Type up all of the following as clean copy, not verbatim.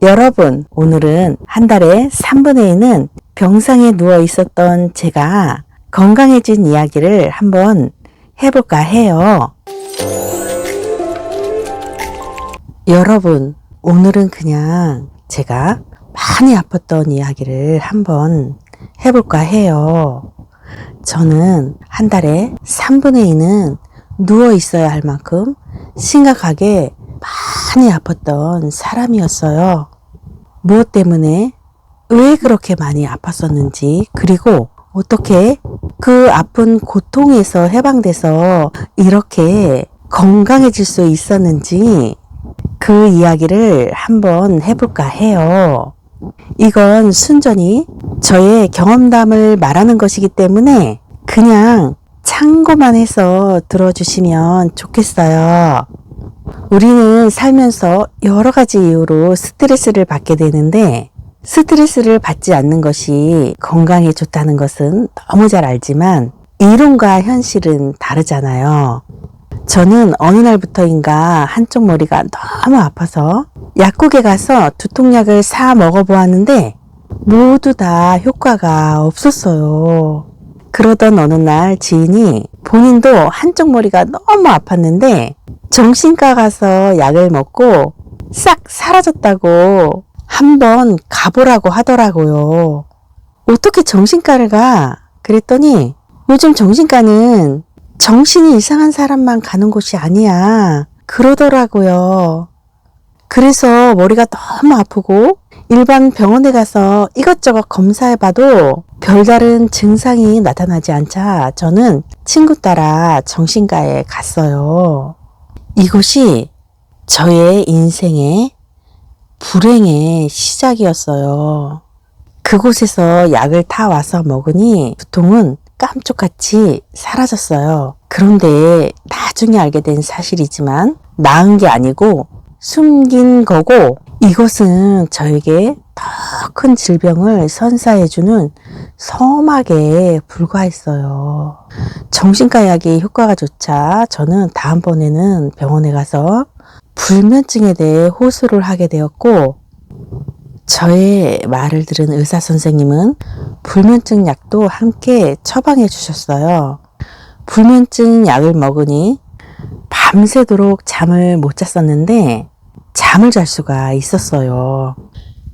여러분, 오늘은 한 달에 3분의 2는 병상에 누워 있었던 제가 건강해진 이야기를 한번 해볼까 해요. 여러분, 오늘은 그냥 제가 많이 아팠던 이야기를 한번 해볼까 해요. 저는 한 달에 3분의 2는 누워 있어야 할 만큼 심각하게 많이 아팠던 사람이었어요. 무엇 때문에 왜 그렇게 많이 아팠었는지, 그리고 어떻게 그 아픈 고통에서 해방돼서 이렇게 건강해질 수 있었는지 그 이야기를 한번 해볼까 해요. 이건 순전히 저의 경험담을 말하는 것이기 때문에 그냥 참고만 해서 들어주시면 좋겠어요. 우리는 살면서 여러 가지 이유로 스트레스를 받게 되는데, 스트레스를 받지 않는 것이 건강에 좋다는 것은 너무 잘 알지만 이론과 현실은 다르잖아요. 저는 어느 날부터인가 한쪽 머리가 너무 아파서 약국에 가서 두통약을 사 먹어보았는데 모두 다 효과가 없었어요. 그러던 어느 날 지인이 본인도 한쪽 머리가 너무 아팠는데 정신과 가서 약을 먹고 싹 사라졌다고 한번 가보라고 하더라고요. 어떻게 정신과를 가? 그랬더니 요즘 정신과는 정신이 이상한 사람만 가는 곳이 아니야. 그러더라고요. 그래서 머리가 너무 아프고 일반 병원에 가서 이것저것 검사해봐도 별다른 증상이 나타나지 않자 저는 친구 따라 정신과에 갔어요. 이곳이 저의 인생의 불행의 시작이었어요. 그곳에서 약을 타 와서 먹으니 두통은 깜짝같이 사라졌어요. 그런데 나중에 알게 된 사실이지만 나은 게 아니고 숨긴 거고, 이것은 저에게 더 큰 질병을 선사해주는 서막에 불과했어요. 정신과 약이 효과가 좋자 저는 다음번에는 병원에 가서 불면증에 대해 호소를 하게 되었고, 저의 말을 들은 의사 선생님은 불면증 약도 함께 처방해 주셨어요. 불면증 약을 먹으니 밤새도록 잠을 못 잤었는데 잠을 잘 수가 있었어요.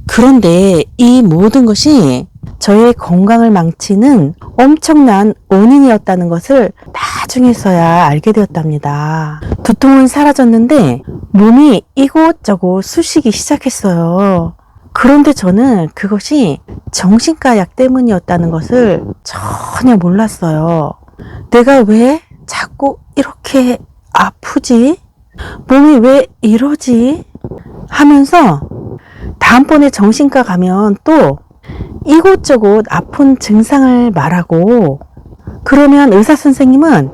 그런데 이 모든 것이 저의 건강을 망치는 엄청난 원인이었다는 것을 나중에서야 알게 되었답니다. 두통은 사라졌는데 몸이 이곳저곳 쑤시기 시작했어요. 그런데 저는 그것이 정신과 약 때문이었다는 것을 전혀 몰랐어요. 내가 왜 자꾸 이렇게 아프지? 몸이 왜 이러지? 하면서 다음번에 정신과 가면 또 이곳저곳 아픈 증상을 말하고, 그러면 의사 선생님은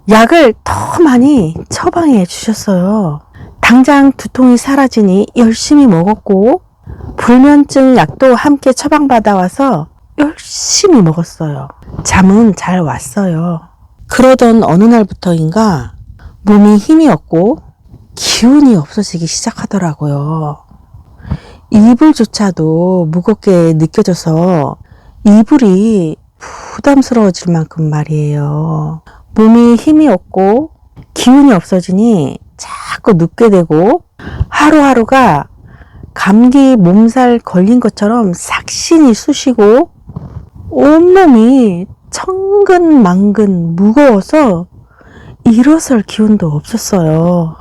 약을 더 많이 처방해 주셨어요. 당장 두통이 사라지니 열심히 먹었고 불면증 약도 함께 처방받아와서 열심히 먹었어요. 잠은 잘 왔어요. 그러던 어느 날부터인가 몸이 힘이 없고 기운이 없어지기 시작하더라고요. 이불조차도 무겁게 느껴져서 이불이 부담스러워질 만큼 말이에요. 몸이 힘이 없고 기운이 없어지니 자꾸 눕게 되고 하루하루가 감기 몸살 걸린 것처럼 삭신이 쑤시고 온몸이 천근만근 무거워서 일어설 기운도 없었어요.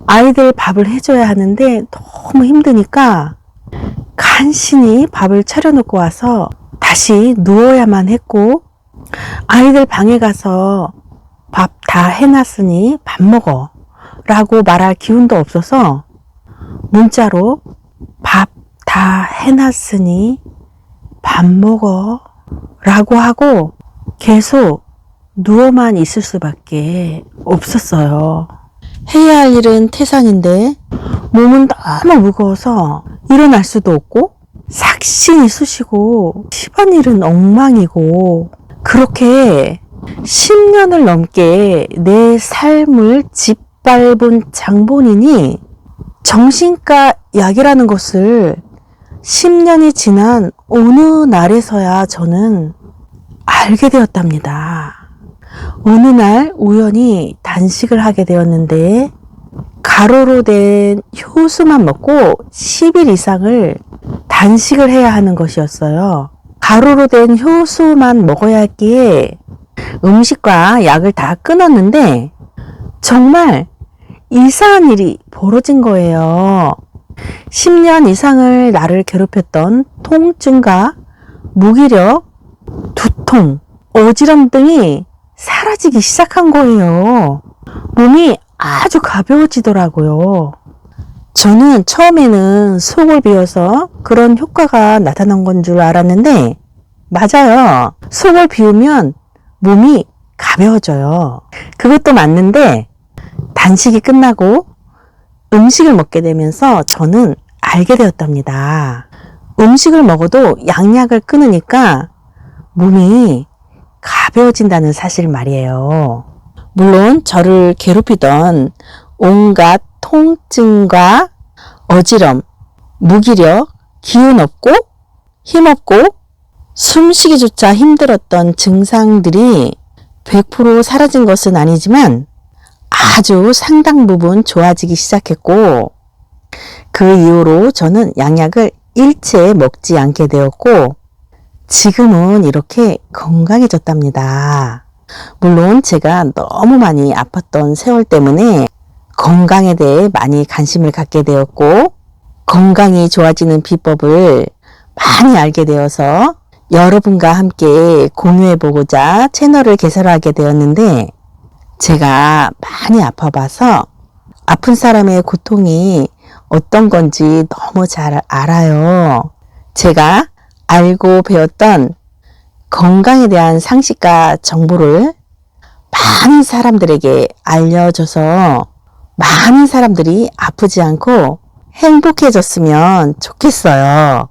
아이들 밥을 해줘야 하는데 너무 힘드니까 간신히 밥을 차려놓고 와서 다시 누워야만 했고, 아이들 방에 가서 밥 다 해놨으니 밥 먹어 라고 말할 기운도 없어서 문자로 밥 다 해놨으니 밥 먹어 라고 하고 계속 누워만 있을 수밖에 없었어요. 해야 할 일은 태산인데 몸은 너무 무거워서 일어날 수도 없고 삭신이 쑤시고 집안일은 엉망이고, 그렇게 10년을 넘게 내 삶을 짓밟은 장본인이 정신과 약이라는 것을 10년이 지난 어느 날에서야 저는 알게 되었답니다. 어느 날 우연히 단식을 하게 되었는데 가루로 된 효소만 먹고 10일 이상을 단식을 해야 하는 것이었어요. 가루로 된 효소만 먹어야 했기에 음식과 약을 다 끊었는데 정말 이상한 일이 벌어진 거예요. 10년 이상을 나를 괴롭혔던 통증과 무기력, 두통, 어지럼 등이 사라지기 시작한 거예요. 몸이 아주 가벼워지더라고요. 저는 처음에는 속을 비워서 그런 효과가 나타난 건 줄 알았는데 맞아요. 속을 비우면 몸이 가벼워져요. 그것도 맞는데 단식이 끝나고 음식을 먹게 되면서 저는 알게 되었답니다. 음식을 먹어도 양약을 끊으니까 몸이 가벼워진다는 사실 말이에요. 물론 저를 괴롭히던 온갖 통증과 어지럼, 무기력, 기운 없고 힘없고 숨쉬기조차 힘들었던 증상들이 100% 사라진 것은 아니지만 아주 상당 부분 좋아지기 시작했고 그 이후로 저는 양약을 일체 먹지 않게 되었고 지금은 이렇게 건강해졌답니다. 물론 제가 너무 많이 아팠던 세월 때문에 건강에 대해 많이 관심을 갖게 되었고 건강이 좋아지는 비법을 많이 알게 되어서 여러분과 함께 공유해보고자 채널을 개설하게 되었는데 제가 많이 아파봐서 아픈 사람의 고통이 어떤 건지 너무 잘 알아요. 제가 알고 배웠던 건강에 대한 상식과 정보를 많은 사람들에게 알려줘서 많은 사람들이 아프지 않고 행복해졌으면 좋겠어요.